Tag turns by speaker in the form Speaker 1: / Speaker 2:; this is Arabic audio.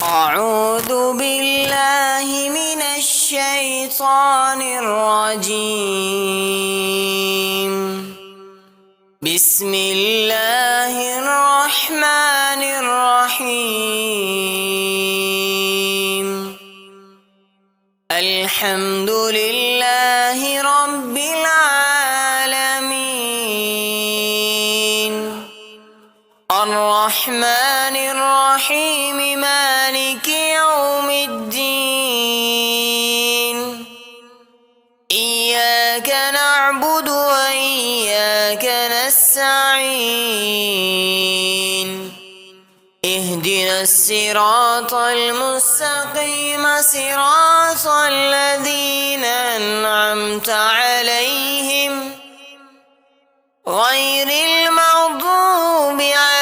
Speaker 1: أعوذ بالله من الشيطان الرجيم. بسم الله الرحمن الرحيم. الحمد لله رب العالمين. الرحمن الرحيم مالك يوم الدين. إياك نعبد وإياك نستعين. اهدنا الصراط المستقيم صراط الذين أنعمت عليهم غير المغضوب عليهم